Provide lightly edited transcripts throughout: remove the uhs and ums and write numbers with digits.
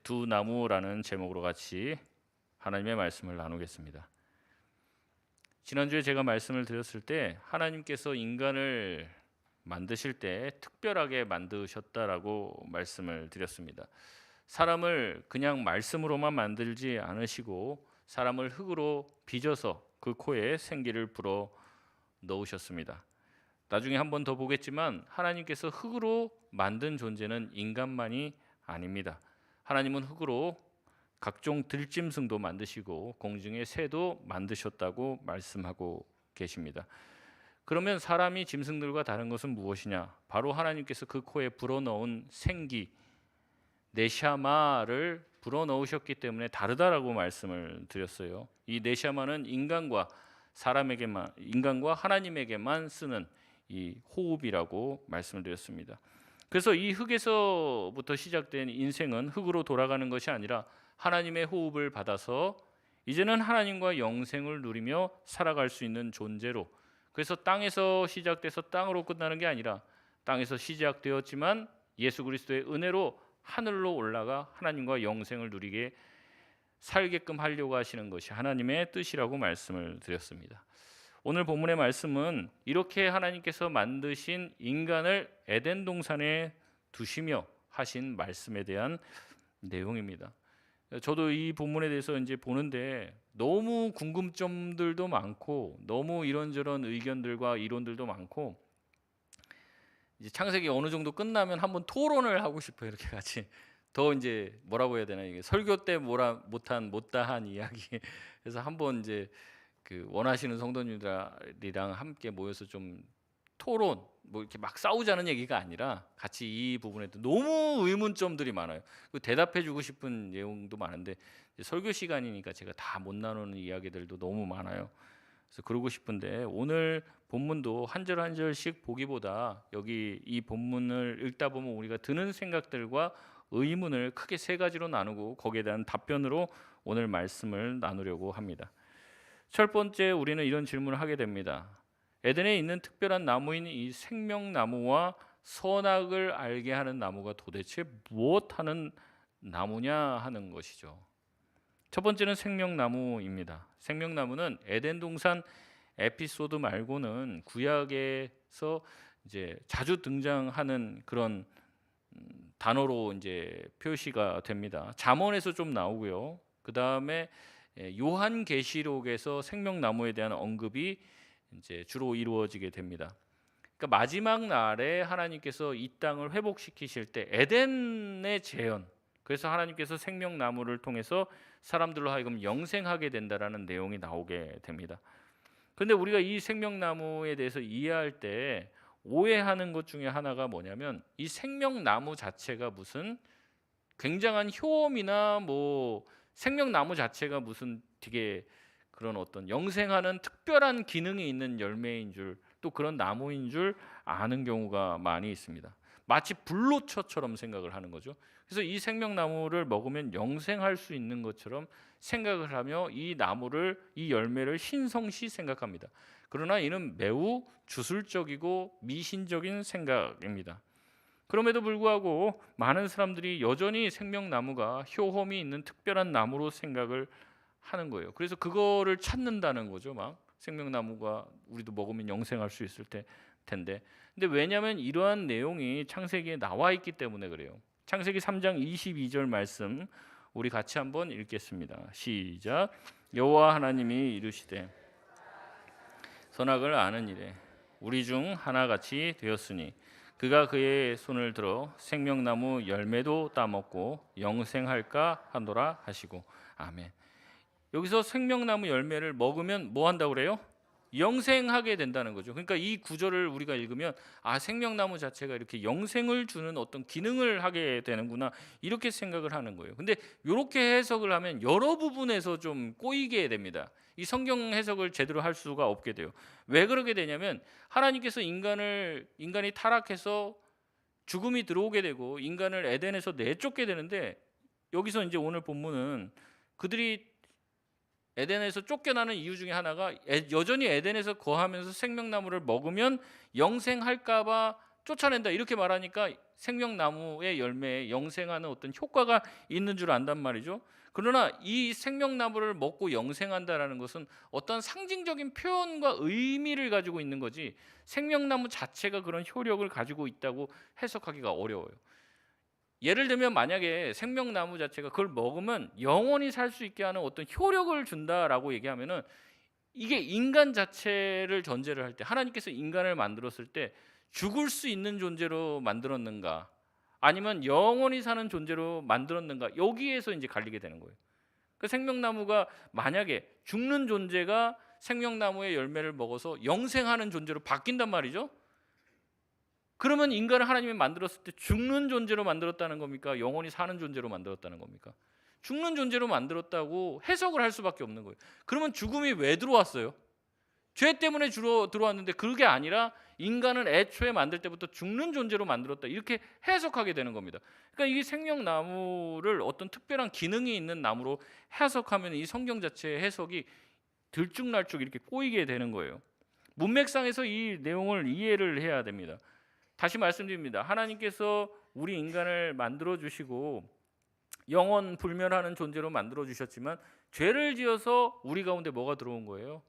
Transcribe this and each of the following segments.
두 나무라는 제목으로 같이 하나님의 말씀을 나누겠습니다. 지난주에 제가 말씀을 드렸을 때 하나님께서 인간을 만드실 때 특별하게 만드셨다라고 말씀을 드렸습니다. 사람을 그냥 말씀으로만 만들지 않으시고 사람을 흙으로 빚어서 그 코에 생기를 불어 넣으셨습니다. 나중에 한 번 더 보겠지만 하나님께서 흙으로 만든 존재는 인간만이 아닙니다. 하나님은 흙으로 각종 들짐승도 만드시고 공중의 새도 만드셨다고 말씀하고 계십니다. 그러면 사람이 짐승들과 다른 것은 무엇이냐? 바로 하나님께서 그 코에 불어넣은 생기 네샤마를 불어넣으셨기 때문에 다르다라고 말씀을 드렸어요. 이 네샤마는 인간과 하나님에게만 쓰는 이 호흡이라고 말씀을 드렸습니다. 그래서 이 흙에서부터 시작된 인생은 흙으로 돌아가는 것이 아니라 하나님의 호흡을 받아서 이제는 하나님과 영생을 누리며 살아갈 수 있는 존재로, 그래서 땅에서 시작돼서 땅으로 끝나는 게 아니라 땅에서 시작되었지만 예수 그리스도의 은혜로 하늘로 올라가 하나님과 영생을 누리게 살게끔 하려고 하시는 것이 하나님의 뜻이라고 말씀을 드렸습니다. 오늘 본문의 말씀은 이렇게 하나님께서 만드신 인간을 에덴 동산에 두시며 하신 말씀에 대한 내용입니다. 저도 이 본문에 대해서 이제 보는데 너무 궁금점들도 많고 너무 이런저런 의견들과 이론들도 많고, 이제 창세기 어느 정도 끝나면 한번 토론을 하고 싶어요. 이렇게 같이 더 이제 뭐라고 해야 되나, 이게 설교 때 못다한 이야기. 그래서 한번 이제 그 원하시는 성도님들이랑 함께 모여서 좀 토론, 뭐 이렇게 막 싸우자는 얘기가 아니라 같이 이 부분에 너무 의문점들이 많아요. 그 대답해주고 싶은 내용도 많은데 설교 시간이니까 제가 다 못 나누는 이야기들도 너무 많아요. 그래서 그러고 싶은데 오늘 본문도 한 절 한 절씩 보기보다 여기 이 본문을 읽다 보면 우리가 드는 생각들과 의문을 크게 세 가지로 나누고 거기에 대한 답변으로 오늘 말씀을 나누려고 합니다. 첫 번째, 우리는 이런 질문을 하게 됩니다. 에덴에 있는 특별한 나무인 이 생명나무와 선악을 알게 하는 나무가 도대체 무엇하는 나무냐 하는 것이죠. 첫 번째는 생명나무입니다. 생명나무는 에덴 동산 에피소드 말고는 구약에서 이제 자주 등장하는 그런 단어로 이제 표시가 됩니다. 잠언에서 좀 나오고요. 그 다음에 요한계시록에서 생명나무에 대한 언급이 이제 주로 이루어지게 됩니다. 그러니까 마지막 날에 하나님께서 이 땅을 회복시키실 때 에덴의 재현, 그래서 하나님께서 생명나무를 통해서 사람들로 하여금 영생하게 된다라는 내용이 나오게 됩니다. 그런데 우리가 이 생명나무에 대해서 이해할 때 오해하는 것 중에 하나가 뭐냐면 이 생명나무 자체가 무슨 굉장한 효험이나 뭐 생명나무 자체가 무슨 되게 그런 어떤 영생하는 특별한 기능이 있는 열매인 줄, 또 그런 나무인 줄 아는 경우가 많이 있습니다. 마치 불로초처럼 생각을 하는 거죠. 그래서 이 생명나무를 먹으면 영생할 수 있는 것처럼 생각을 하며 이 나무를, 이 열매를 신성시 생각합니다. 그러나 이는 매우 주술적이고 미신적인 생각입니다. 그럼에도 불구하고 많은 사람들이 여전히 생명나무가 효험이 있는 특별한 나무로 생각을 하는 거예요. 그래서 그거를 찾는다는 거죠. 막 생명나무가 우리도 먹으면 영생할 수 있을 텐데. 근데 왜냐하면 이러한 내용이 창세기에 나와 있기 때문에 그래요. 창세기 3장 22절 말씀 우리 같이 한번 읽겠습니다. 시작. 여호와 하나님이 이르시되 선악을 아는 일에 우리 중 하나같이 되었으니 그가 그의 손을 들어 생명나무 열매도 따먹고 영생할까 하노라 하시고. 아멘. 여기서 생명나무 열매를 먹으면 뭐 한다고 그래요? 영생하게 된다는 거죠. 그러니까 이 구절을 우리가 읽으면 아, 생명나무 자체가 이렇게 영생을 주는 어떤 기능을 하게 되는구나, 이렇게 생각을 하는 거예요. 근데 이렇게 해석을 하면 여러 부분에서 좀 꼬이게 됩니다. 이 성경 해석을 제대로 할 수가 없게 돼요. 왜 그러게 되냐면 하나님께서 인간이 타락해서 죽음이 들어오게 되고 인간을 에덴에서 내쫓게 되는데, 여기서 이제 오늘 본문은 그들이 에덴에서 쫓겨나는 이유 중에 하나가 여전히 에덴에서 거하면서 생명나무를 먹으면 영생할까 봐 쫓아낸다 이렇게 말하니까 생명나무의 열매에 영생하는 어떤 효과가 있는 줄 안단 말이죠. 그러나 이 생명나무를 먹고 영생한다라는 것은 어떤 상징적인 표현과 의미를 가지고 있는 거지 생명나무 자체가 그런 효력을 가지고 있다고 해석하기가 어려워요. 예를 들면 만약에 생명나무 자체가 그걸 먹으면 영원히 살 수 있게 하는 어떤 효력을 준다라고 얘기하면은 이게 인간 자체를 전제를 할 때 하나님께서 인간을 만들었을 때 죽을 수 있는 존재로 만들었는가 아니면 영원히 사는 존재로 만들었는가 여기에서 이제 갈리게 되는 거예요. 그 생명나무가 만약에 죽는 존재가 생명나무의 열매를 먹어서 영생하는 존재로 바뀐단 말이죠. 그러면 인간을 하나님이 만들었을 때 죽는 존재로 만들었다는 겁니까? 영원히 사는 존재로 만들었다는 겁니까? 죽는 존재로 만들었다고 해석을 할 수밖에 없는 거예요. 그러면 죽음이 왜 들어왔어요? 죄 때문에 주로 들어왔는데 그게 아니라 인간은 애초에 만들 때부터 죽는 존재로 만들었다 이렇게 해석하게 되는 겁니다. 그러니까 이 생명나무를 어떤 특별한 기능이 있는 나무로 해석하면 이 성경 자체의 해석이 들쭉날쭉 이렇게 꼬이게 되는 거예요. 문맥상에서 이 내용을 이해를 해야 됩니다. 다시 말씀드립니다. 하나님께서 우리 인간을 만들어 주시고 영원 불멸하는 존재로 만들어 주셨지만 죄를 지어서 우리 가운데 뭐가 들어온 거예요?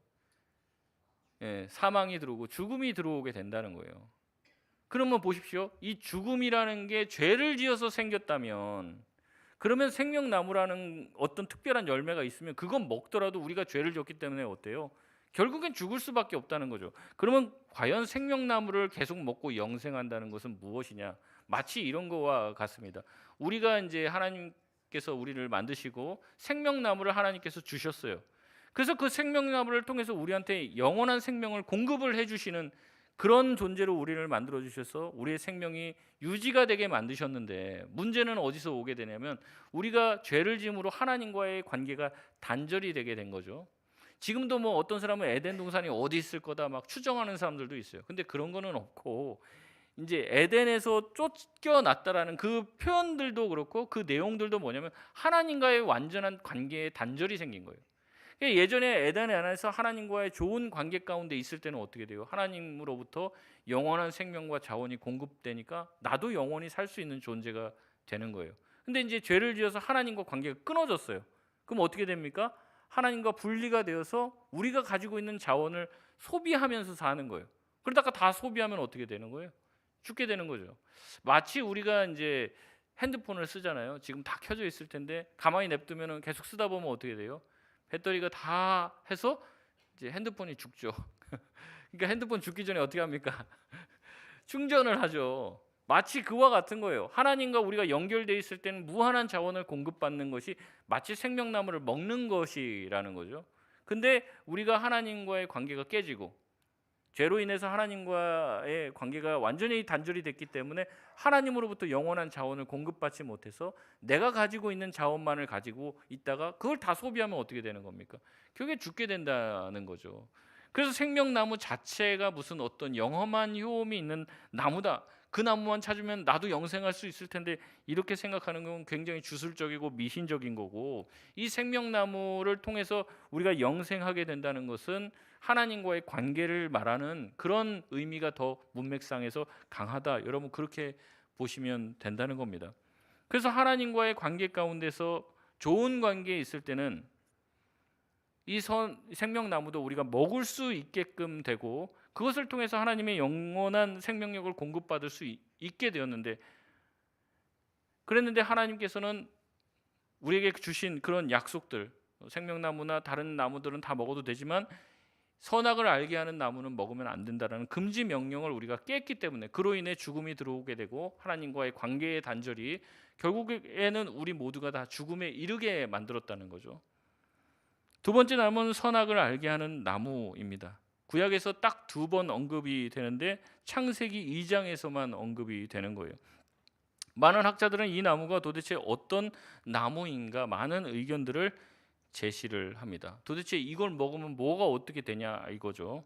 사망이 들어오고 죽음이 들어오게 된다는 거예요. 그러면 보십시오. 이 죽음이라는 게 죄를 지어서 생겼다면 그러면 생명나무라는 어떤 특별한 열매가 있으면 그건 먹더라도 우리가 죄를 졌기 때문에 어때요? 결국엔 죽을 수밖에 없다는 거죠. 그러면 과연 생명나무를 계속 먹고 영생한다는 것은 무엇이냐? 마치 이런 거와 같습니다. 우리가 이제 하나님께서 우리를 만드시고 생명나무를 하나님께서 주셨어요. 그래서 그 생명나무를 통해서 우리한테 영원한 생명을 공급을 해주시는 그런 존재로 우리를 만들어 주셔서 우리의 생명이 유지가 되게 만드셨는데 문제는 어디서 오게 되냐면 우리가 죄를 지음으로 하나님과의 관계가 단절이 되게 된 거죠. 지금도 뭐 어떤 사람은 에덴 동산이 어디 있을 거다 막 추정하는 사람들도 있어요. 근데 그런 거는 없고 이제 에덴에서 쫓겨났다라는 그 표현들도 그렇고 그 내용들도 뭐냐면 하나님과의 완전한 관계에 단절이 생긴 거예요. 예전에 에덴 안에서 하나님과의 좋은 관계 가운데 있을 때는 어떻게 돼요? 하나님으로부터 영원한 생명과 자원이 공급되니까 나도 영원히 살 수 있는 존재가 되는 거예요. 근데 이제 죄를 지어서 하나님과 관계가 끊어졌어요. 그럼 어떻게 됩니까? 하나님과 분리가 되어서 우리가 가지고 있는 자원을 소비하면서 사는 거예요. 그러다가 다 소비하면 어떻게 되는 거예요? 죽게 되는 거죠. 마치 우리가 이제 핸드폰을 쓰잖아요. 지금 다 켜져 있을 텐데 가만히 냅두면 계속 쓰다 보면 어떻게 돼요? 배터리가 다 해서 이제 핸드폰이 죽죠. 그러니까 핸드폰 죽기 전에 어떻게 합니까? 충전을 하죠. 마치 그와 같은 거예요. 하나님과 우리가 연결되어 있을 때는 무한한 자원을 공급받는 것이 마치 생명나무를 먹는 것이라는 거죠. 근데 우리가 하나님과의 관계가 깨지고 죄로 인해서 하나님과의 관계가 완전히 단절이 됐기 때문에 하나님으로부터 영원한 자원을 공급받지 못해서 내가 가지고 있는 자원만을 가지고 있다가 그걸 다 소비하면 어떻게 되는 겁니까? 결국에 죽게 된다는 거죠. 그래서 생명나무 자체가 무슨 어떤 영험한 효험이 있는 나무다. 그 나무만 찾으면 나도 영생할 수 있을 텐데 이렇게 생각하는 건 굉장히 주술적이고 미신적인 거고 이 생명나무를 통해서 우리가 영생하게 된다는 것은 하나님과의 관계를 말하는 그런 의미가 더 문맥상에서 강하다. 여러분 그렇게 보시면 된다는 겁니다. 그래서 하나님과의 관계 가운데서 좋은 관계에 있을 때는 이 생명나무도 우리가 먹을 수 있게끔 되고 그것을 통해서 하나님의 영원한 생명력을 공급받을 수 있게 되었는데 그랬는데 하나님께서는 우리에게 주신 그런 약속들 생명나무나 다른 나무들은 다 먹어도 되지만 선악을 알게 하는 나무는 먹으면 안 된다라는 금지 명령을 우리가 깼기 때문에 그로 인해 죽음이 들어오게 되고 하나님과의 관계의 단절이 결국에는 우리 모두가 다 죽음에 이르게 만들었다는 거죠. 두 번째 나무는 선악을 알게 하는 나무입니다. 구약에서 딱 2번 언급이 되는데 창세기 2장에서만 언급이 되는 거예요. 많은 학자들은 이 나무가 도대체 어떤 나무인가 많은 의견들을 제시를 합니다. 도대체 이걸 먹으면 뭐가 어떻게 되냐 이거죠.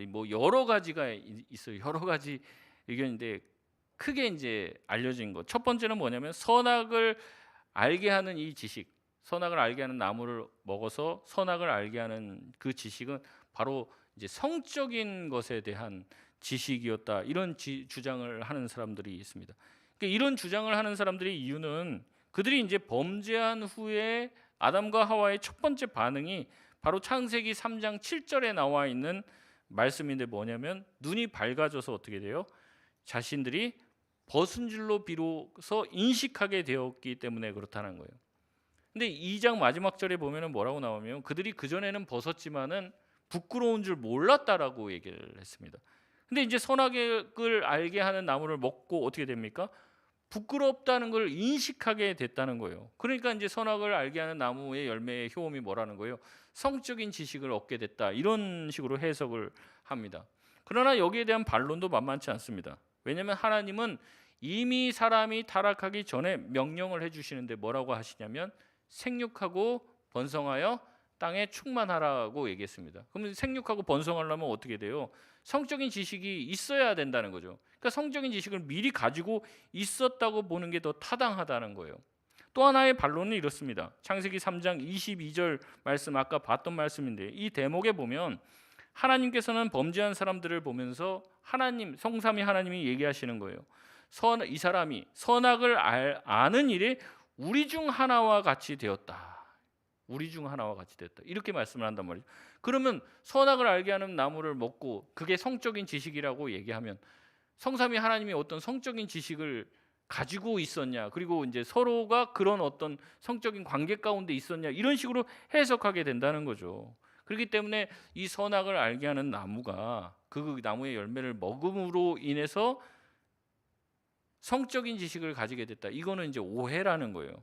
뭐 여러 가지가 있어요. 여러 가지 의견인데 크게 이제 알려진 것. 첫 번째는 뭐냐면 선악을 알게 하는 이 지식, 선악을 알게 하는 나무를 먹어서 선악을 알게 하는 그 지식은 바로 이제 성적인 것에 대한 지식이었다. 이런 주장을 하는 사람들이 있습니다. 그러니까 이런 주장을 하는 사람들의 이유는 그들이 이제 범죄한 후에 아담과 하와의 첫 번째 반응이 바로 창세기 3장 7절에 나와 있는 말씀인데 뭐냐면 눈이 밝아져서 어떻게 돼요? 자신들이 벗은 줄로 비로소 인식하게 되었기 때문에 그렇다는 거예요. 근데 2장 마지막 절에 보면은 뭐라고 나오면 그들이 그전에는 벗었지만은 부끄러운 줄 몰랐다라고 얘기를 했습니다. 근데 이제 선악을 알게 하는 나무를 먹고 어떻게 됩니까? 부끄럽다는 걸 인식하게 됐다는 거예요. 그러니까 이제 선악을 알게 하는 나무의 열매의 효험이 뭐라는 거예요? 성적인 지식을 얻게 됐다. 이런 식으로 해석을 합니다. 그러나 여기에 대한 반론도 만만치 않습니다. 왜냐하면 하나님은 이미 사람이 타락하기 전에 명령을 해주시는데 뭐라고 하시냐면 생육하고 번성하여 땅에 충만하라고 얘기했습니다. 그러면 생육하고 번성하려면 어떻게 돼요? 성적인 지식이 있어야 된다는 거죠. 그러니까 성적인 지식을 미리 가지고 있었다고 보는 게 더 타당하다는 거예요. 또 하나의 반론은 이렇습니다. 창세기 3장 22절 말씀, 아까 봤던 말씀인데 이 대목에 보면 하나님께서는 범죄한 사람들을 보면서 하나님, 성삼위 하나님이 얘기하시는 거예요. 이 사람이 선악을 아는 일에 우리 중 하나와 같이 되었다. 우리 중 하나와 같이 되었다. 이렇게 말씀을 한단 말이죠. 그러면 선악을 알게 하는 나무를 먹고 그게 성적인 지식이라고 얘기하면 성삼위 하나님이 어떤 성적인 지식을 가지고 있었냐, 그리고 이제 서로가 그런 어떤 성적인 관계 가운데 있었냐, 이런 식으로 해석하게 된다는 거죠. 그렇기 때문에 이 선악을 알게 하는 나무가 그 나무의 열매를 먹음으로 인해서 성적인 지식을 가지게 됐다. 이거는 이제 오해라는 거예요.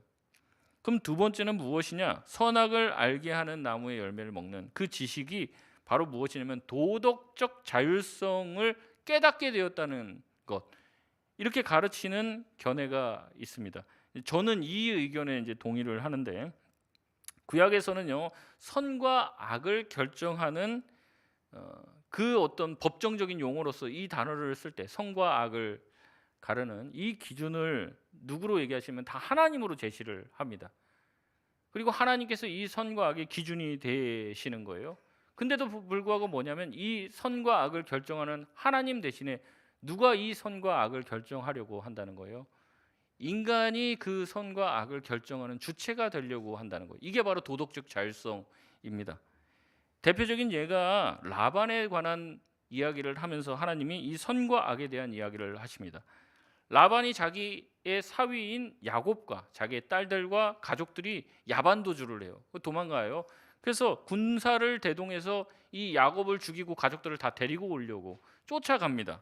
그럼 두 번째는 무엇이냐? 선악을 알게 하는 나무의 열매를 먹는 그 지식이 바로 무엇이냐면 도덕적 자율성을 깨닫게 되었다는 것. 이렇게 가르치는 견해가 있습니다. 저는 이 의견에 이제 동의를 하는데 구약에서는요 선과 악을 결정하는 그 어떤 법정적인 용어로서 이 단어를 쓸 때 선과 악을 가르는 이 기준을 누구로 얘기하시면 다 하나님으로 제시를 합니다. 그리고 하나님께서 이 선과 악의 기준이 되시는 거예요. 근데도 불구하고 뭐냐면 이 선과 악을 결정하는 하나님 대신에 누가 이 선과 악을 결정하려고 한다는 거예요? 인간이 그 선과 악을 결정하는 주체가 되려고 한다는 거예요. 이게 바로 도덕적 자율성입니다. 대표적인 예가 라반에 관한 이야기를 하면서 하나님이 이 선과 악에 대한 이야기를 하십니다. 라반이 자기의 사위인 야곱과 자기의 딸들과 가족들이 야반도주를 해요. 도망가요. 그래서 군사를 대동해서 이 야곱을 죽이고 가족들을 다 데리고 오려고 쫓아갑니다.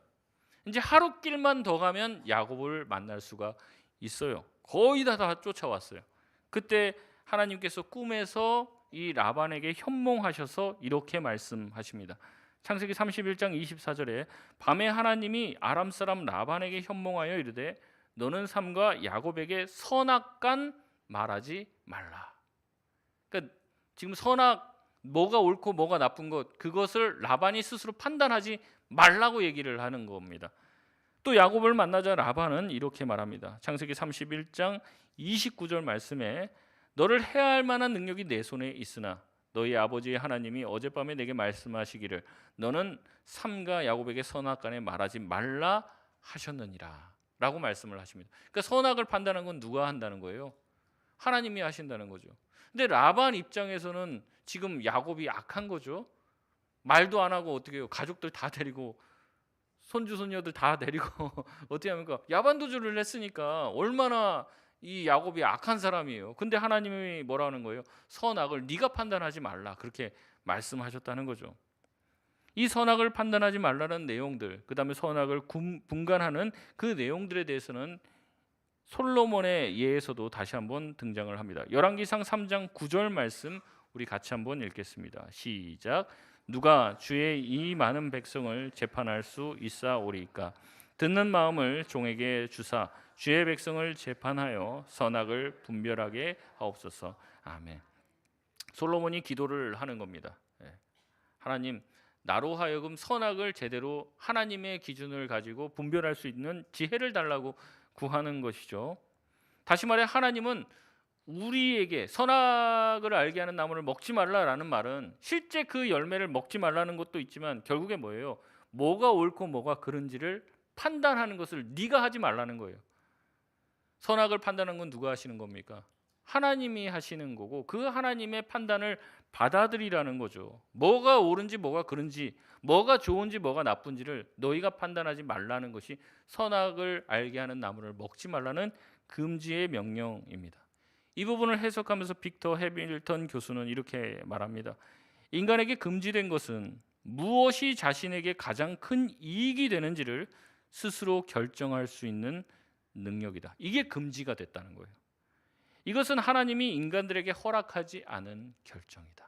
이제 하루길만 더 가면 야곱을 만날 수가 있어요. 거의 다 쫓아왔어요. 그때 하나님께서 꿈에서 이 라반에게 현몽하셔서 이렇게 말씀하십니다. 창세기 31장 24절에 밤에 하나님이 아람 사람 라반에게 현몽하여 이르되 너는 삼가 야곱에게 선악간 말하지 말라. 그러니까 지금 선악 뭐가 옳고 뭐가 나쁜 것 그것을 라반이 스스로 판단하지 말라고 얘기를 하는 겁니다. 또 야곱을 만나자 라반은 이렇게 말합니다. 창세기 31장 29절 말씀에 너를 해할 만한 능력이 내 손에 있으나 너희 아버지의 하나님이 어젯밤에 내게 말씀하시기를 너는 삼가 야곱에게 선악간에 말하지 말라 하셨느니라 라고 말씀을 하십니다. 그러니까 선악을 판단하는 건 누가 한다는 거예요? 하나님이 하신다는 거죠. 근데 라반 입장에서는 지금 야곱이 악한 거죠. 말도 안 하고 어떻게 해요? 가족들 다 데리고 손주 손녀들 다 데리고 어떻게 합니까? 야반도주를 했으니까 얼마나 이 야곱이 악한 사람이에요. 근데 하나님이 뭐라 하는 거예요? 선악을 네가 판단하지 말라 그렇게 말씀하셨다는 거죠. 이 선악을 판단하지 말라는 내용들, 그 다음에 선악을 분간하는 그 내용들에 대해서는 솔로몬의 예에서도 다시 한번 등장을 합니다. 열왕기상 3장 9절 말씀 우리 같이 한번 읽겠습니다. 시작. 누가 주의 이 많은 백성을 재판할 수 있사오리까? 듣는 마음을 종에게 주사 주의 백성을 재판하여 선악을 분별하게 하옵소서. 아멘. 솔로몬이 기도를 하는 겁니다. 하나님, 나로 하여금 선악을 제대로 하나님의 기준을 가지고 분별할 수 있는 지혜를 달라고 구하는 것이죠. 다시 말해 하나님은 우리에게 선악을 알게 하는 나무를 먹지 말라라는 말은 실제 그 열매를 먹지 말라는 것도 있지만 결국에 뭐예요? 뭐가 옳고 뭐가 그른지를 판단하는 것을 네가 하지 말라는 거예요. 선악을 판단하는 건 누가 하시는 겁니까? 하나님이 하시는 거고 그 하나님의 판단을 받아들이라는 거죠. 뭐가 옳은지 뭐가 그른지, 뭐가 좋은지 뭐가 나쁜지를 너희가 판단하지 말라는 것이 선악을 알게 하는 나무를 먹지 말라는 금지의 명령입니다. 이 부분을 해석하면서 빅터 해밀턴 교수는 이렇게 말합니다. 인간에게 금지된 것은 무엇이 자신에게 가장 큰 이익이 되는지를 스스로 결정할 수 있는 능력이다. 이게 금지가 됐다는 거예요. 이것은 하나님이 인간들에게 허락하지 않은 결정이다.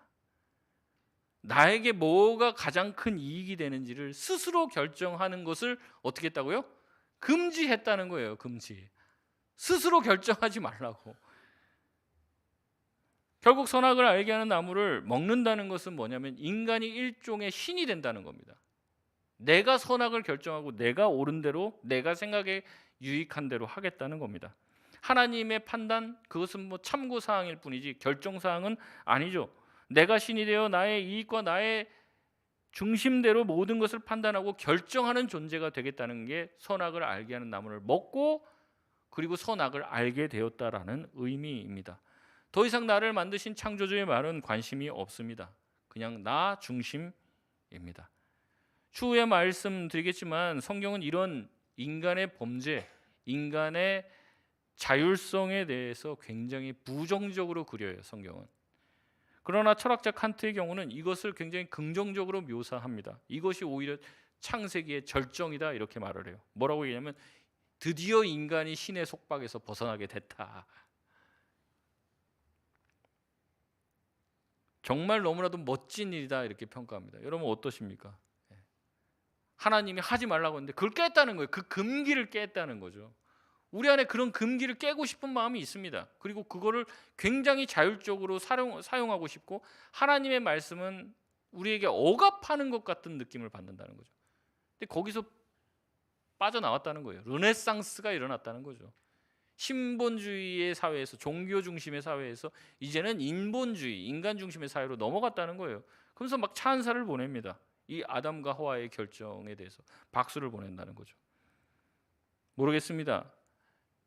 나에게 뭐가 가장 큰 이익이 되는지를 스스로 결정하는 것을 어떻게 했다고요? 금지했다는 거예요. 금지. 스스로 결정하지 말라고. 결국 선악을 알게 하는 나무를 먹는다는 것은 뭐냐면 인간이 일종의 신이 된다는 겁니다. 내가 선악을 결정하고 내가 옳은 대로 내가 생각에 유익한 대로 하겠다는 겁니다. 하나님의 판단 그것은 뭐 참고 사항일 뿐이지 결정 사항은 아니죠. 내가 신이 되어 나의 이익과 나의 중심대로 모든 것을 판단하고 결정하는 존재가 되겠다는 게 선악을 알게 하는 나무를 먹고 그리고 선악을 알게 되었다라는 의미입니다. 더 이상 나를 만드신 창조주의 말은 관심이 없습니다. 그냥 나 중심입니다. 추후에 말씀드리겠지만 성경은 이런 인간의 범죄, 인간의 자율성에 대해서 굉장히 부정적으로 그려요. 성경은. 그러나 철학자 칸트의 경우는 이것을 굉장히 긍정적으로 묘사합니다. 이것이 오히려 창세기의 절정이다 이렇게 말을 해요. 뭐라고 얘기하냐면 드디어 인간이 신의 속박에서 벗어나게 됐다. 정말 너무나도 멋진 일이다 이렇게 평가합니다. 여러분 어떠십니까? 하나님이 하지 말라고 했는데 그걸 깼다는 거예요. 그 금기를 깼다는 거죠. 우리 안에 그런 금기를 깨고 싶은 마음이 있습니다. 그리고 그거를 굉장히 자율적으로 사용하고 싶고 하나님의 말씀은 우리에게 억압하는 것 같은 느낌을 받는다는 거죠. 근데 거기서 빠져나왔다는 거예요. 르네상스가 일어났다는 거죠. 신본주의의 사회에서 종교 중심의 사회에서 이제는 인본주의, 인간 중심의 사회로 넘어갔다는 거예요. 그러면서 막 찬사를 보냅니다. 이 아담과 하와의 결정에 대해서 박수를 보낸다는 거죠. 모르겠습니다.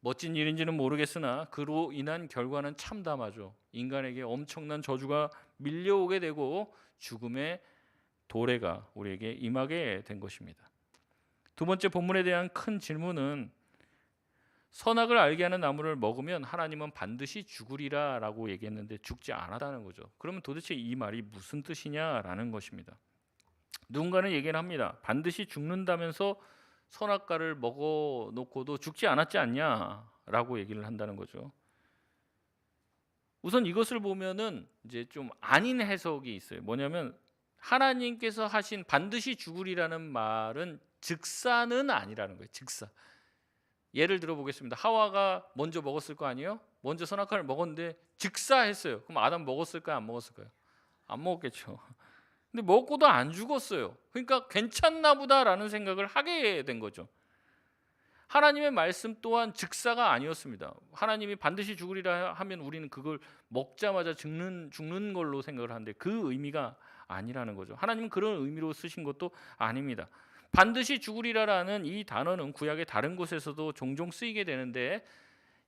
멋진 일인지는 모르겠으나 그로 인한 결과는 참담하죠. 인간에게 엄청난 저주가 밀려오게 되고 죽음의 도래가 우리에게 임하게 된 것입니다. 두 번째 본문에 대한 큰 질문은 선악을 알게 하는 나무를 먹으면 하나님은 반드시 죽으리라 라고 얘기했는데 죽지 않았다는 거죠. 그러면 도대체 이 말이 무슨 뜻이냐라는 것입니다. 누군가는 얘기를 합니다. 반드시 죽는다면서 선악과를 먹어놓고도 죽지 않았지 않냐라고 얘기를 한다는 거죠. 우선 이것을 보면은 이제 좀 아닌 해석이 있어요. 뭐냐면 하나님께서 하신 반드시 죽으리라는 말은 즉사는 아니라는 거예요. 즉사. 예를 들어 보겠습니다. 하와가 먼저 먹었을 거 아니에요? 먼저 선악과를 먹었는데 즉사했어요. 그럼 아담 먹었을까요? 안 먹었을까요? 안 먹었겠죠. 근데 먹고도 안 죽었어요. 그러니까 괜찮나 보다라는 생각을 하게 된 거죠. 하나님의 말씀 또한 즉사가 아니었습니다. 하나님이 반드시 죽으리라 하면 우리는 그걸 먹자마자 죽는 걸로 생각을 하는데 그 의미가 아니라는 거죠. 하나님은 그런 의미로 쓰신 것도 아닙니다. 반드시 죽으리라라는 이 단어는 구약의 다른 곳에서도 종종 쓰이게 되는데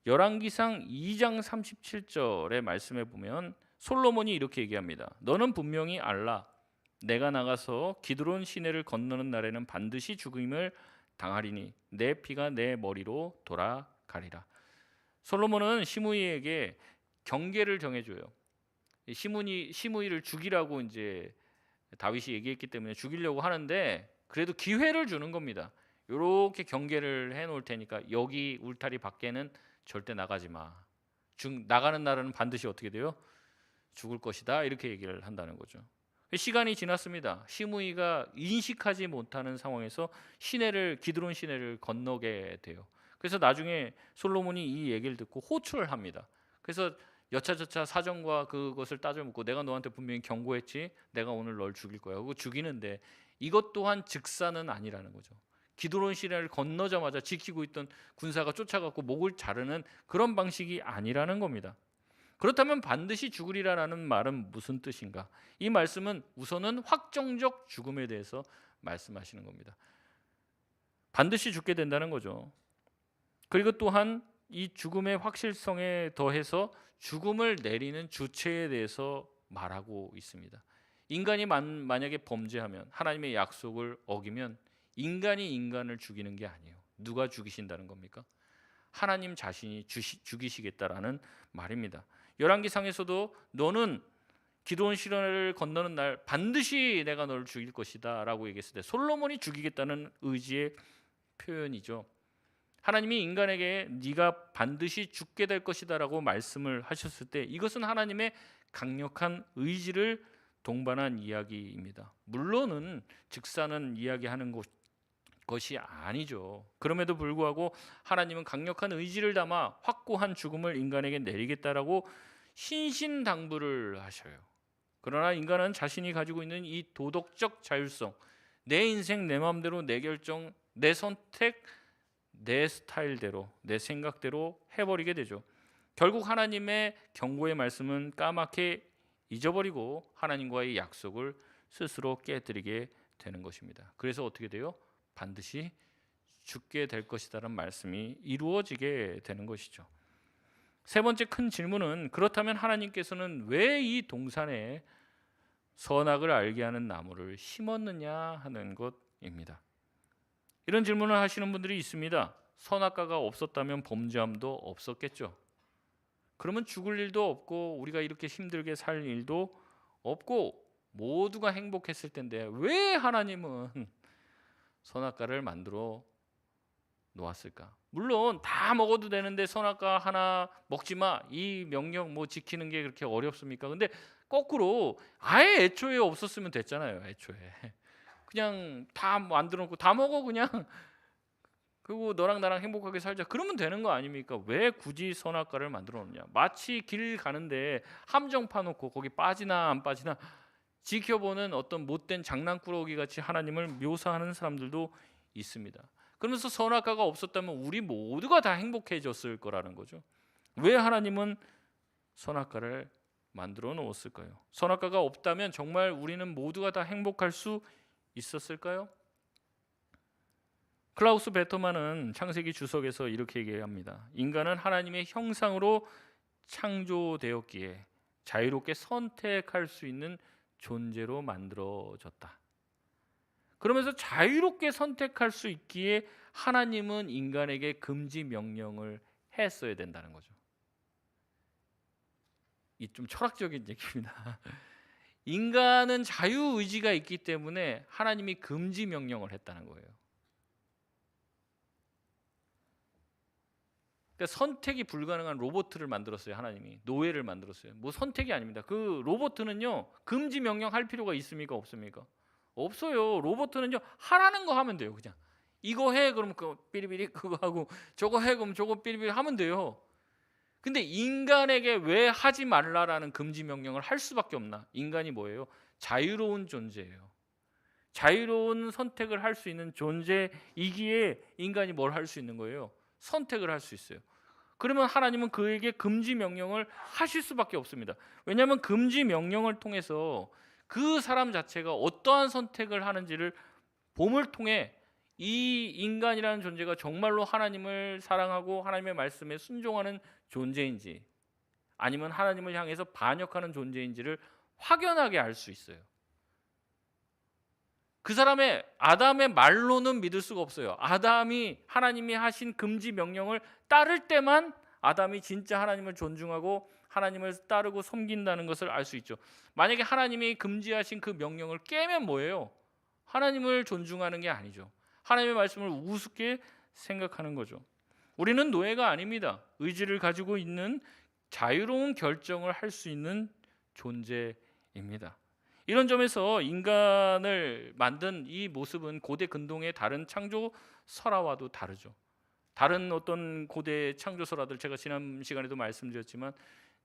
열왕기상 2장 37절의 말씀에 보면 솔로몬이 이렇게 얘기합니다. 너는 분명히 알라. 내가 나가서 기드론 시내를 건너는 날에는 반드시 죽음을 당하리니 내 피가 내 머리로 돌아가리라. 솔로몬은 시므이에게 경계를 정해줘요. 시므이를 죽이라고 이제 다윗이 얘기했기 때문에 죽이려고 하는데 그래도 기회를 주는 겁니다. 이렇게 경계를 해놓을 테니까 여기 울타리 밖에는 절대 나가지 마. 나가는 날은 반드시 어떻게 돼요? 죽을 것이다. 이렇게 얘기를 한다는 거죠. 시간이 지났습니다. 시므이가 인식하지 못하는 상황에서 기드론 시내를 건너게 돼요. 그래서 나중에 솔로몬이 이 얘기를 듣고 호출을 합니다. 그래서 여차저차 사정과 그것을 따져 묻고 내가 너한테 분명히 경고했지. 내가 오늘 널 죽일 거야. 그거 죽이는데 이것 또한 즉사는 아니라는 거죠. 기드론 시내를 건너자마자 지키고 있던 군사가 쫓아가고 목을 자르는 그런 방식이 아니라는 겁니다. 그렇다면 반드시 죽으리라는 말은 무슨 뜻인가? 이 말씀은 우선은 확정적 죽음에 대해서 말씀하시는 겁니다. 반드시 죽게 된다는 거죠. 그리고 또한 이 죽음의 확실성에 더해서 죽음을 내리는 주체에 대해서 말하고 있습니다. 인간이 만약에 범죄하면, 하나님의 약속을 어기면 인간이 인간을 죽이는 게 아니에요. 누가 죽이신다는 겁니까? 하나님 자신이 죽이시겠다라는 말입니다. 열왕기상에서도 너는 기드온 시련을 건너는 날 반드시 내가 너를 죽일 것이다 라고 얘기했을 때 솔로몬이 죽이겠다는 의지의 표현이죠. 하나님이 인간에게 네가 반드시 죽게 될 것이다 라고 말씀을 하셨을 때 이것은 하나님의 강력한 의지를 동반한 이야기입니다. 물론은 즉사는 이야기하는 것이 아니죠. 그럼에도 불구하고 하나님은 강력한 의지를 담아 확고한 죽음을 인간에게 내리겠다라고 신신당부를 하셔요. 그러나 인간은 자신이 가지고 있는 이 도덕적 자율성, 내 인생 내 마음대로 내 결정, 내 선택, 내 스타일대로, 내 생각대로 해버리게 되죠. 결국 하나님의 경고의 말씀은 까맣게 잊어버리고 하나님과의 약속을 스스로 깨뜨리게 되는 것입니다. 그래서 어떻게 돼요? 반드시 죽게 될 것이다라는 말씀이 이루어지게 되는 것이죠. 세 번째 큰 질문은 그렇다면 하나님께서는 왜 이 동산에 선악을 알게 하는 나무를 심었느냐 하는 것입니다. 이런 질문을 하시는 분들이 있습니다. 선악과가 없었다면 범죄함도 없었겠죠. 그러면 죽을 일도 없고 우리가 이렇게 힘들게 살 일도 없고 모두가 행복했을 텐데 왜 하나님은 선악과를 만들어 놓았을까? 물론 다 먹어도 되는데 선악과 하나 먹지 마. 이 명령 지키는 게 그렇게 어렵습니까? 근데 거꾸로 아예 애초에 없었으면 됐잖아요. 애초에 그냥 다 만들어 놓고 다 먹어 그냥. 그리고 너랑 나랑 행복하게 살자. 그러면 되는 거 아닙니까? 왜 굳이 선악과를 만들어 놓냐? 마치 길 가는데 함정 파놓고 거기 빠지나 안 빠지나 지켜보는 어떤 못된 장난꾸러기 같이 하나님을 묘사하는 사람들도 있습니다. 그러면서 선악과가 없었다면 우리 모두가 다 행복해졌을 거라는 거죠. 왜 하나님은 선악과를 만들어 놓았을까요? 선악과가 없다면 정말 우리는 모두가 다 행복할 수 있었을까요? 클라우스 베터만은 창세기 주석에서 이렇게 얘기합니다. 인간은 하나님의 형상으로 창조되었기에 자유롭게 선택할 수 있는 존재로 만들어졌다. 그러면서 자유롭게 선택할 수 있기에 하나님은 인간에게 금지 명령을 했어야 된다는 거죠. 이 좀 철학적인 얘기입니다. 인간은 자유의지가 있기 때문에 하나님이 금지 명령을 했다는 거예요. 그러니까 선택이 불가능한 로봇을 만들었어요. 하나님이 노예를 만들었어요. 선택이 아닙니다. 그 로봇은요 금지 명령할 필요가 있습니까 없습니까? 없어요. 로봇은요 하라는 거 하면 돼요. 그냥 이거 해 그러면 그 삐리삐리 그거 하고 저거 해 그러면 저거 삐리삐리 하면 돼요. 근데 인간에게 왜 하지 말라라는 금지 명령을 할 수밖에 없나? 인간이 뭐예요? 자유로운 존재예요. 자유로운 선택을 할 수 있는 존재이기에 인간이 뭘 할 수 있는 거예요? 선택을 할 수 있어요. 그러면 하나님은 그에게 금지 명령을 하실 수밖에 없습니다. 왜냐하면 금지 명령을 통해서 그 사람 자체가 어떠한 선택을 하는지를 봄을 통해 이 인간이라는 존재가 정말로 하나님을 사랑하고 하나님의 말씀에 순종하는 존재인지 아니면 하나님을 향해서 반역하는 존재인지를 확연하게 알 수 있어요. 그 사람의 아담의 말로는 믿을 수가 없어요. 아담이 하나님이 하신 금지 명령을 따를 때만 아담이 진짜 하나님을 존중하고 하나님을 따르고 섬긴다는 것을 알 수 있죠. 만약에 하나님이 금지하신 그 명령을 깨면 뭐예요? 하나님을 존중하는 게 아니죠. 하나님의 말씀을 우습게 생각하는 거죠. 우리는 노예가 아닙니다. 의지를 가지고 있는 자유로운 결정을 할 수 있는 존재입니다. 이런 점에서 인간을 만든 이 모습은 고대 근동의 다른 창조 설화와도 다르죠. 다른 어떤 고대 창조 설화들 제가 지난 시간에도 말씀드렸지만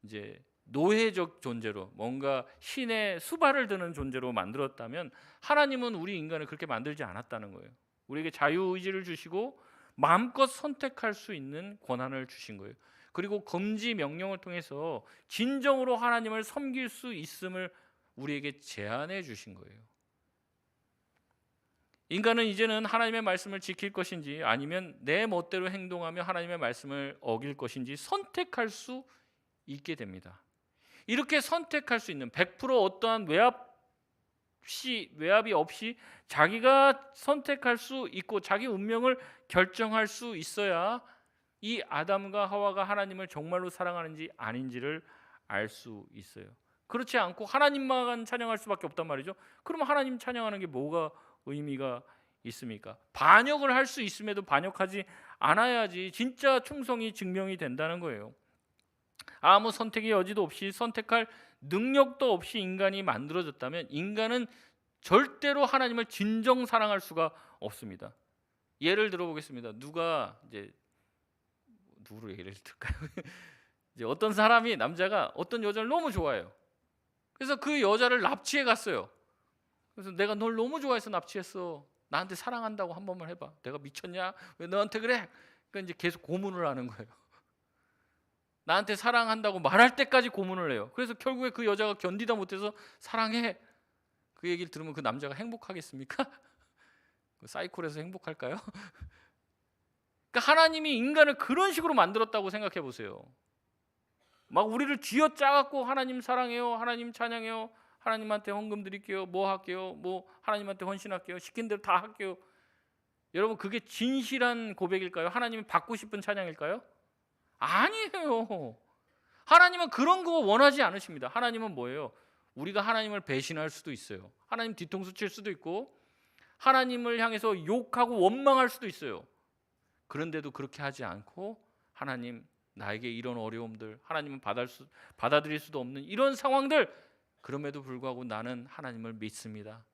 이제 노예적 존재로 뭔가 신의 수발을 드는 존재로 만들었다면 하나님은 우리 인간을 그렇게 만들지 않았다는 거예요. 우리에게 자유의지를 주시고 마음껏 선택할 수 있는 권한을 주신 거예요. 그리고 금지 명령을 통해서 진정으로 하나님을 섬길 수 있음을 우리에게 제안해 주신 거예요. 인간은 이제는 하나님의 말씀을 지킬 것인지 아니면 내 멋대로 행동하며 하나님의 말씀을 어길 것인지 선택할 수 있게 됩니다. 이렇게 선택할 수 있는 100% 어떠한 외압이 없이 자기가 선택할 수 있고 자기 운명을 결정할 수 있어야 이 아담과 하와가 하나님을 정말로 사랑하는지 아닌지를 알 수 있어요. 그렇지 않고 하나님만 찬양할 수밖에 없단 말이죠. 그러면 하나님 찬양하는 게 뭐가 의미가 있습니까? 반역을 할 수 있음에도 반역하지 않아야지 진짜 충성이 증명이 된다는 거예요. 아무 선택의 여지도 없이 선택할 능력도 없이 인간이 만들어졌다면 인간은 절대로 하나님을 진정 사랑할 수가 없습니다. 예를 들어 보겠습니다. 누구를 예를 들까요? 이제 어떤 사람이 남자가 어떤 여자를 너무 좋아해요. 그래서 그 여자를 납치해 갔어요. 그래서 내가 널 너무 좋아해서 납치했어. 나한테 사랑한다고 한 번만 해봐. 내가 미쳤냐? 왜 너한테 그래? 그러니까 이제 계속 고문을 하는 거예요. 나한테 사랑한다고 말할 때까지 고문을 해요. 그래서 결국에 그 여자가 견디다 못해서 사랑해. 그 얘기를 들으면 그 남자가 행복하겠습니까? 사이콜에서 행복할까요? 그러니까 하나님이 인간을 그런 식으로 만들었다고 생각해 보세요. 막 우리를 쥐어짜갖고 하나님 사랑해요, 하나님 찬양해요, 하나님한테 헌금 드릴게요, 뭐 할게요, 뭐 하나님한테 헌신할게요, 시킨 대로 다 할게요. 여러분 그게 진실한 고백일까요? 하나님이 받고 싶은 찬양일까요? 아니에요. 하나님은 그런 거 원하지 않으십니다. 하나님은 뭐예요? 우리가 하나님을 배신할 수도 있어요. 하나님 뒤통수 칠 수도 있고 하나님을 향해서 욕하고 원망할 수도 있어요. 그런데도 그렇게 하지 않고 하나님 나에게 이런 어려움들 하나님은 받아들일 수도 없는 이런 상황들 그럼에도 불구하고 나는 하나님을 믿습니다.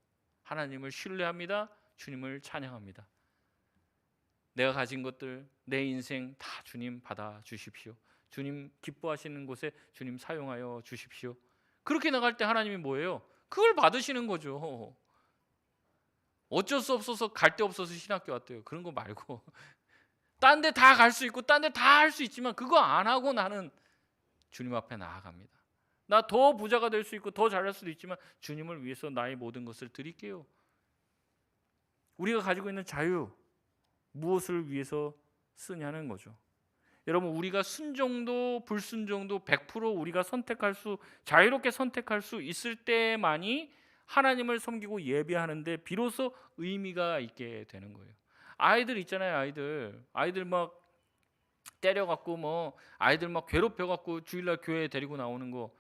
하나님을 신뢰합니다. 주님을 찬양합니다. 내가 가진 것들 내 인생 다 주님 받아 주십시오. 주님 기뻐하시는 곳에 주님 사용하여 주십시오. 그렇게 나갈 때 하나님이 뭐예요? 그걸 받으시는 거죠. 어쩔 수 없어서 갈 데 없어서 신학교 왔대요. 그런 거 말고 딴 데 다 갈 수 있고 딴 데 다 할 수 있지만 그거 안 하고 나는 주님 앞에 나아갑니다. 나 더 부자가 될 수 있고 더 잘할 수도 있지만 주님을 위해서 나의 모든 것을 드릴게요. 우리가 가지고 있는 자유 무엇을 위해서 쓰냐는 거죠. 여러분 우리가 순종도 불순종도 100% 우리가 자유롭게 선택할 수 있을 때만이 하나님을 섬기고 예배하는데 비로소 의미가 있게 되는 거예요. 아이들 있잖아요. 아이들 막 때려갖고 뭐 아이들 막 괴롭혀갖고 주일날 교회에 데리고 나오는 거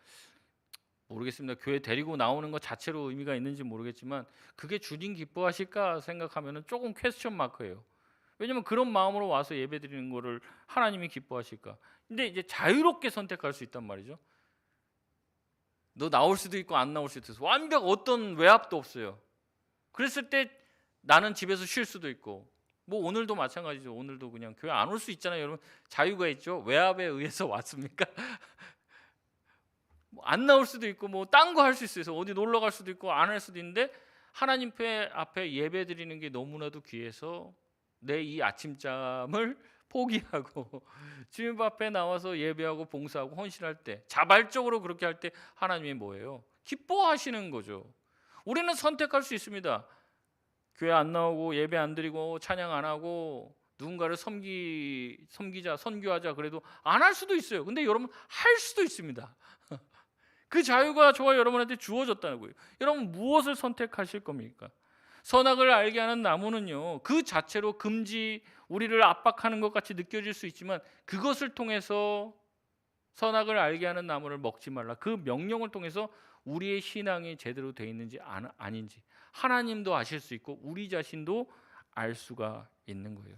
모르겠습니다. 교회 데리고 나오는 것 자체로 의미가 있는지 모르겠지만 그게 주님 기뻐하실까 생각하면은 조금 퀘스천 마크예요. 왜냐면 그런 마음으로 와서 예배드리는 거를 하나님이 기뻐하실까? 근데 이제 자유롭게 선택할 수 있단 말이죠. 너 나올 수도 있고 안 나올 수도 있어. 완벽 어떤 외압도 없어요. 그랬을 때 나는 집에서 쉴 수도 있고 뭐 오늘도 마찬가지죠. 오늘도 그냥 교회 안 올 수 있잖아요. 여러분 자유가 있죠. 외압에 의해서 왔습니까? 뭐 안 나올 수도 있고 뭐 딴 거 할 수 있어요. 어디 놀러 갈 수도 있고 안 할 수도 있는데 하나님 앞에 예배드리는 게 너무나도 귀해서 내 이 아침잠을 포기하고 주님 앞에 나와서 예배하고 봉사하고 헌신할 때 자발적으로 그렇게 할 때 하나님이 뭐예요? 기뻐하시는 거죠. 우리는 선택할 수 있습니다. 교회 안 나오고 예배 안 드리고 찬양 안 하고 누군가를 섬기자 선교하자 그래도 안 할 수도 있어요. 근데 여러분 할 수도 있습니다. 그 자유가 저와 여러분한테 주어졌다는 거예요. 여러분 무엇을 선택하실 겁니까? 선악을 알게 하는 나무는요 그 자체로 우리를 압박하는 것 같이 느껴질 수 있지만 그것을 통해서 선악을 알게 하는 나무를 먹지 말라 그 명령을 통해서 우리의 신앙이 제대로 되어 있는지 아닌지 하나님도 아실 수 있고 우리 자신도 알 수가 있는 거예요.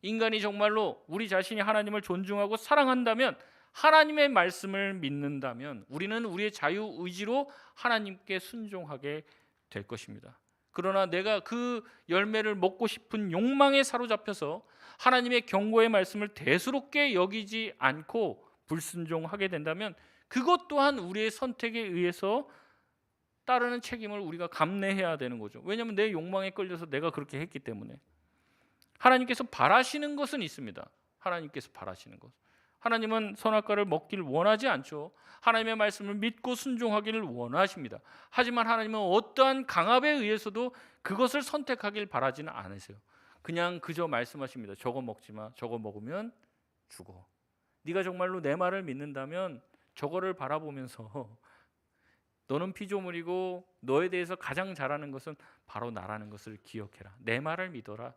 인간이 정말로 우리 자신이 하나님을 존중하고 사랑한다면 하나님의 말씀을 믿는다면 우리는 우리의 자유의지로 하나님께 순종하게 될 것입니다. 그러나 내가 그 열매를 먹고 싶은 욕망에 사로잡혀서 하나님의 경고의 말씀을 대수롭게 여기지 않고 불순종하게 된다면 그것 또한 우리의 선택에 의해서 따르는 책임을 우리가 감내해야 되는 거죠. 왜냐하면 내 욕망에 끌려서 내가 그렇게 했기 때문에. 하나님께서 바라시는 것은 있습니다. 하나님께서 바라시는 것. 하나님은 선악과를 먹기를 원하지 않죠. 하나님의 말씀을 믿고 순종하기를 원하십니다. 하지만 하나님은 어떠한 강압에 의해서도 그것을 선택하길 바라지는 않으세요. 그냥 그저 말씀하십니다. 저거 먹지 마. 저거 먹으면 죽어. 네가 정말로 내 말을 믿는다면 저거를 바라보면서 너는 피조물이고 너에 대해서 가장 잘하는 것은 바로 나라는 것을 기억해라. 내 말을 믿어라.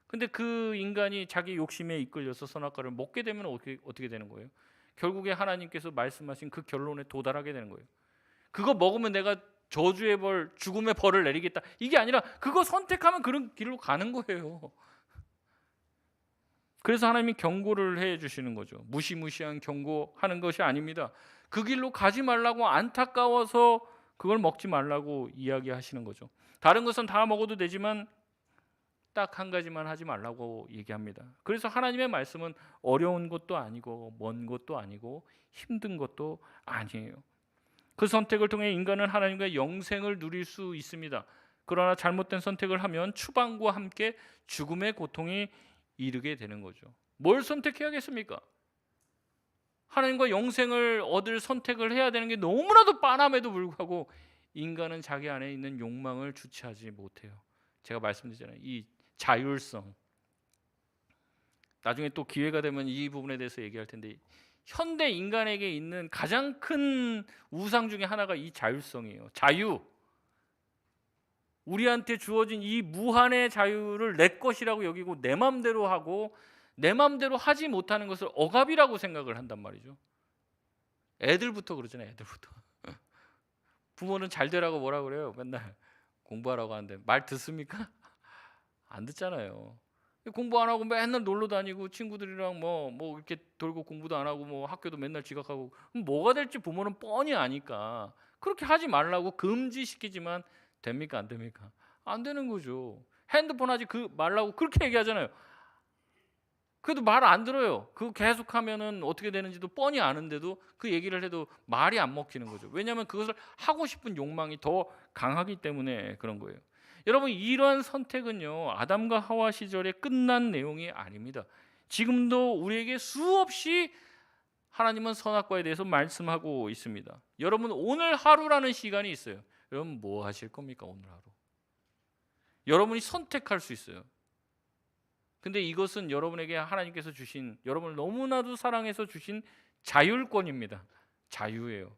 근데 그 인간이 자기 욕심에 이끌려서 선악과를 먹게 되면 어떻게 되는 거예요? 결국에 하나님께서 말씀하신 그 결론에 도달하게 되는 거예요. 그거 먹으면 내가 저주의 벌, 죽음의 벌을 내리겠다. 이게 아니라 그거 선택하면 그런 길로 가는 거예요. 그래서 하나님이 경고를 해 주시는 거죠. 무시무시한 경고하는 것이 아닙니다. 그 길로 가지 말라고, 안타까워서 그걸 먹지 말라고 이야기하시는 거죠. 다른 것은 다 먹어도 되지만 딱 한 가지만 하지 말라고 얘기합니다. 그래서 하나님의 말씀은 어려운 것도 아니고 먼 것도 아니고 힘든 것도 아니에요. 그 선택을 통해 인간은 하나님과 영생을 누릴 수 있습니다. 그러나 잘못된 선택을 하면 추방과 함께 죽음의 고통이 이르게 되는 거죠. 뭘 선택해야겠습니까? 하나님과 영생을 얻을 선택을 해야 되는 게 너무나도 빤함에도 불구하고 인간은 자기 안에 있는 욕망을 주체하지 못해요. 제가 말씀드렸잖아요. 이 자율성. 나중에 또 기회가 되면 이 부분에 대해서 얘기할 텐데, 현대 인간에게 있는 가장 큰 우상 중에 하나가 이 자율성이에요. 자유. 우리한테 주어진 이 무한의 자유를 내 것이라고 여기고 내 맘대로 하고 내 맘대로 하지 못하는 것을 억압이라고 생각을 한단 말이죠. 애들부터 그러잖아요. 애들부터. 부모는 잘 되라고 뭐라 그래요? 맨날 공부하라고 하는데 말 듣습니까? 안 듣잖아요. 공부 안 하고 맨날 놀러 다니고 친구들이랑 뭐 이렇게 돌고 공부도 안 하고 뭐 학교도 맨날 지각하고, 그럼 뭐가 될지 부모는 뻔히 아니까 그렇게 하지 말라고 금지시키지만 됩니까? 안 됩니까? 안 되는 거죠. 핸드폰 하지 말라고 그렇게 얘기하잖아요. 그래도 말 안 들어요. 그거 계속 하면은 어떻게 되는지도 뻔히 아는데도 그 얘기를 해도 말이 안 먹히는 거죠. 왜냐하면 그것을 하고 싶은 욕망이 더 강하기 때문에 그런 거예요. 여러분, 이러한 선택은요, 아담과 하와 시절에 끝난 내용이 아닙니다. 지금도 우리에게 수없이 하나님은 선악과에 대해서 말씀하고 있습니다. 여러분, 오늘 하루라는 시간이 있어요. 여러분 뭐 하실 겁니까? 오늘 하루 여러분이 선택할 수 있어요. 근데 이것은 여러분에게 하나님께서 주신, 여러분을 너무나도 사랑해서 주신 자율권입니다. 자유예요.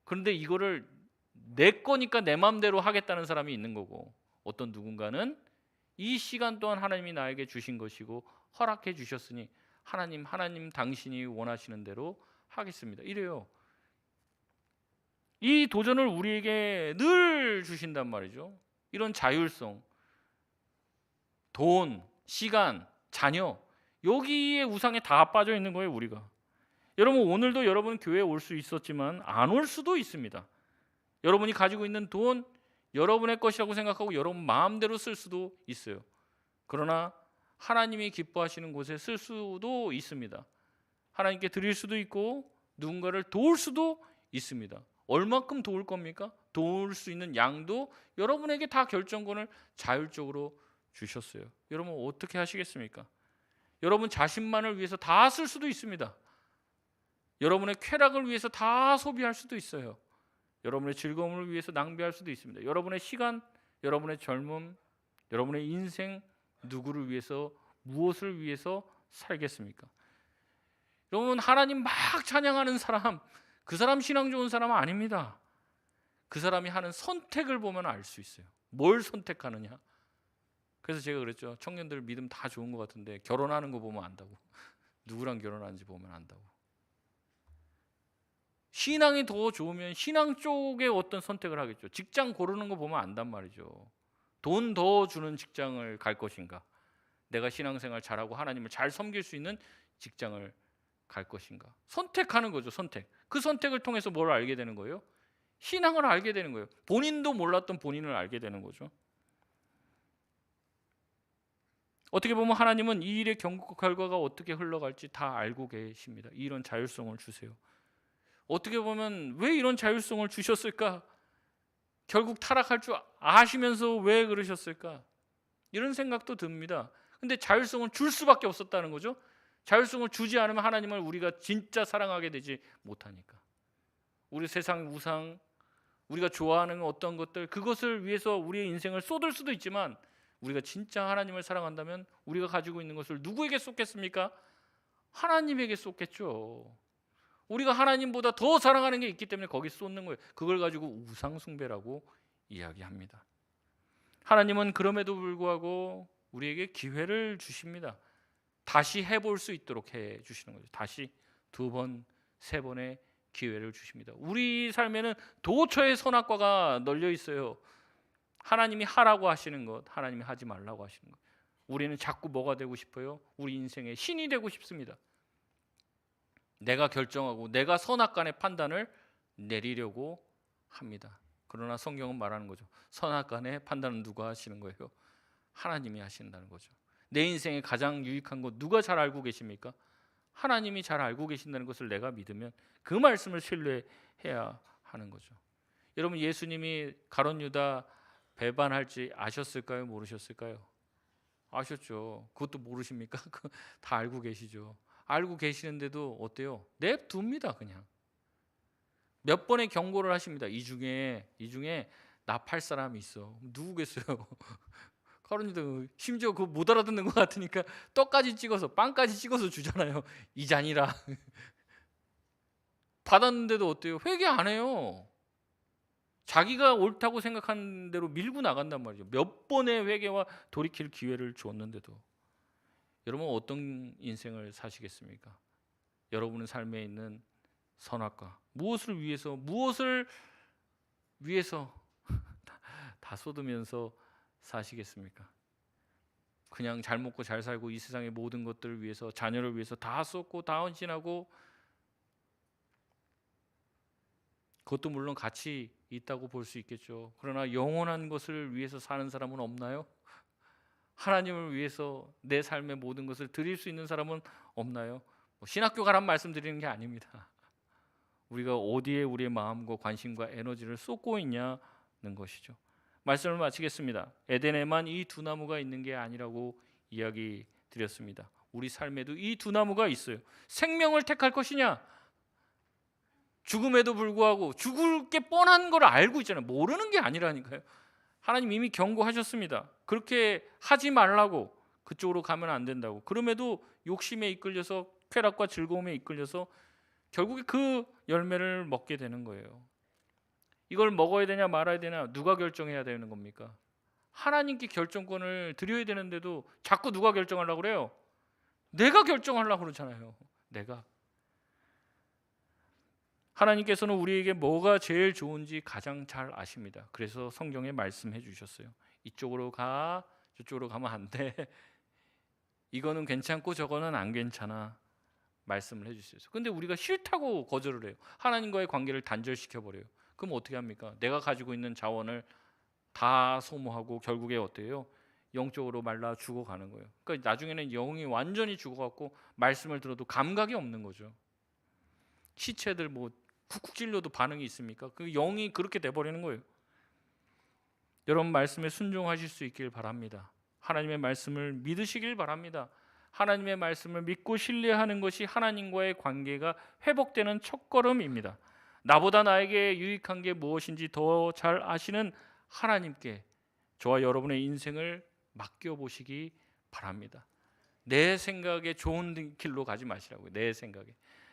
그런데 이거를 내 거니까 내 마음대로 하겠다는 사람이 있는 거고, 어떤 누군가는 이 시간 동안 하나님이 나에게 주신 것이고 허락해 주셨으니 하나님 당신이 원하시는 대로 하겠습니다. 이래요. 이 도전을 우리에게 늘 주신단 말이죠. 이런 자율성, 돈, 시간, 자녀, 여기에 우상에 다 빠져 있는 거예요, 우리가. 여러분, 오늘도 여러분 교회에 올 수 있었지만 안 올 수도 있습니다. 여러분이 가지고 있는 돈, 여러분의 것이라고 생각하고 여러분 마음대로 쓸 수도 있어요. 그러나 하나님이 기뻐하시는 곳에 쓸 수도 있습니다. 하나님께 드릴 수도 있고 누군가를 도울 수도 있습니다. 얼마큼 도울 겁니까? 도울 수 있는 양도 여러분에게 다 결정권을 자율적으로 주셨어요. 여러분 어떻게 하시겠습니까? 여러분 자신만을 위해서 다 쓸 수도 있습니다. 여러분의 쾌락을 위해서 다 소비할 수도 있어요. 여러분의 즐거움을 위해서 낭비할 수도 있습니다. 여러분의 시간, 여러분의 젊음, 여러분의 인생, 누구를 위해서, 무엇을 위해서 살겠습니까? 여러분, 하나님 막 찬양하는 사람, 그 사람 신앙 좋은 사람은 아닙니다. 그 사람이 하는 선택을 보면 알 수 있어요. 뭘 선택하느냐. 그래서 제가 그랬죠. 청년들 믿음 다 좋은 것 같은데 결혼하는 거 보면 안다고. 누구랑 결혼하는지 보면 안다고. 신앙이 더 좋으면 신앙 쪽에 어떤 선택을 하겠죠. 직장 고르는 거 보면 안단 말이죠. 돈 더 주는 직장을 갈 것인가, 내가 신앙생활 잘하고 하나님을 잘 섬길 수 있는 직장을 갈 것인가. 선택하는 거죠. 선택. 그 선택을 통해서 뭘 알게 되는 거예요? 신앙을 알게 되는 거예요. 본인도 몰랐던 본인을 알게 되는 거죠. 어떻게 보면 하나님은 이 일의 결과가 어떻게 흘러갈지 다 알고 계십니다. 이런 자율성을 주세요. 어떻게 보면 왜 이런 자율성을 주셨을까? 결국 타락할 줄 아시면서 왜 그러셨을까? 이런 생각도 듭니다. 근데 자율성을 줄 수밖에 없었다는 거죠. 자율성을 주지 않으면 하나님을 우리가 진짜 사랑하게 되지 못하니까. 우리 세상 우상, 우리가 좋아하는 어떤 것들, 그것을 위해서 우리의 인생을 쏟을 수도 있지만 우리가 진짜 하나님을 사랑한다면 우리가 가지고 있는 것을 누구에게 쏟겠습니까? 하나님에게 쏟겠죠. 우리가 하나님보다 더 사랑하는 게 있기 때문에 거기 쏟는 거예요. 그걸 가지고 우상 숭배라고 이야기합니다. 하나님은 그럼에도 불구하고 우리에게 기회를 주십니다. 다시 해볼 수 있도록 해 주시는 거죠. 다시 2번, 3번의 기회를 주십니다. 우리 삶에는 도처에 선악과가 널려 있어요. 하나님이 하라고 하시는 것, 하나님이 하지 말라고 하시는 것. 우리는 자꾸 뭐가 되고 싶어요? 우리 인생의 신이 되고 싶습니다. 내가 결정하고 내가 선악간의 판단을 내리려고 합니다. 그러나 성경은 말하는 거죠. 선악간의 판단은 누가 하시는 거예요? 하나님이 하신다는 거죠. 내 인생에 가장 유익한 것 누가 잘 알고 계십니까? 하나님이 잘 알고 계신다는 것을 내가 믿으면 그 말씀을 신뢰해야 하는 거죠. 여러분, 예수님이 가룟 유다 배반할지 아셨을까요? 모르셨을까요? 아셨죠. 그것도 모르십니까? 다 알고 계시죠. 알고 계시는데도 어때요? 냅둡니다. 그냥 몇 번의 경고를 하십니다. 이 중에 나 팔 사람이 있어. 누구겠어요? 가룟 유다 심지어 그거 못 알아듣는 것 같으니까 떡까지 찍어서, 빵까지 찍어서 주잖아요. 이 잔이라. 받았는데도 어때요? 회개 안 해요. 자기가 옳다고 생각하는 대로 밀고 나간단 말이죠. 몇 번의 회개와 돌이킬 기회를 주었는데도. 여러분, 어떤 인생을 사시겠습니까? 여러분의 삶에 있는 선악과, 무엇을 위해서 다 쏟으면서 사시겠습니까? 그냥 잘 먹고 잘 살고 이 세상의 모든 것들을 위해서, 자녀를 위해서 다 쏟고 다 헌신하고, 그것도 물론 가치 있다고 볼 수 있겠죠. 그러나 영원한 것을 위해서 사는 사람은 없나요? 하나님을 위해서 내 삶의 모든 것을 드릴 수 있는 사람은 없나요? 신학교 가란 말씀 드리는 게 아닙니다. 우리가 어디에 우리의 마음과 관심과 에너지를 쏟고 있냐는 것이죠. 말씀을 마치겠습니다. 에덴에만 이 2나무가 있는 게 아니라고 이야기 드렸습니다. 우리 삶에도 이 2나무가 있어요. 생명을 택할 것이냐, 죽음에도 불구하고 죽을 게 뻔한 걸 알고 있잖아요. 모르는 게 아니라니까요. 하나님 이미 경고하셨습니다. 그렇게 하지 말라고, 그쪽으로 가면 안 된다고. 그럼에도 욕심에 이끌려서, 쾌락과 즐거움에 이끌려서 결국에 그 열매를 먹게 되는 거예요. 이걸 먹어야 되냐 말아야 되냐 누가 결정해야 되는 겁니까? 하나님께 결정권을 드려야 되는데도 자꾸 누가 결정하려고 그래요? 내가 결정하려고 그러잖아요. 내가. 하나님께서는 우리에게 뭐가 제일 좋은지 가장 잘 아십니다. 그래서 성경에 말씀해 주셨어요. 이쪽으로 가, 저쪽으로 가면 안 돼. 이거는 괜찮고 저거는 안 괜찮아. 말씀을 해 주셨어요. 근데 우리가 싫다고 거절을 해요. 하나님과의 관계를 단절시켜 버려요. 그럼 어떻게 합니까? 내가 가지고 있는 자원을 다 소모하고 결국에 어때요? 영적으로 말라 죽어가는 거예요. 그러니까 나중에는 영이 완전히 죽어갖고 말씀을 들어도 감각이 없는 거죠. 시체들 뭐 쿡쿡 찔려도 반응이 있습니까? 그 영이 그렇게 돼버리는 거예요. 여러분, 말씀에 순종하실 수 있길 바랍니다. 하나님의 말씀을 믿으시길 바랍니다. 하나님의 말씀을 믿고 신뢰하는 것이 하나님과의 관계가 회복되는 첫걸음입니다. 나보다 나에게 유익한 게 무엇인지 더 잘 아시는 하나님께 저와 여러분의 인생을 맡겨보시기 바랍니다. 내 생각에 좋은 길로 가지 마시라고요. 내 생각에.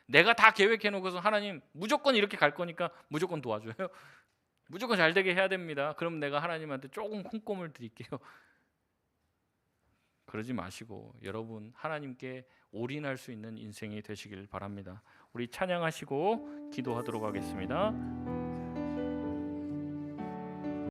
내가 다 계획해놓고서 하나님 무조건 이렇게 갈 거니까 무조건 도와줘요. 무조건 잘 되게 해야 됩니다. 그럼 내가 하나님한테 조금 콩고물 드릴게요. 그러지 마시고 여러분 하나님께 올인할 수 있는 인생이 되시길 바랍니다. 우리 찬양하시고 기도하도록 하겠습니다.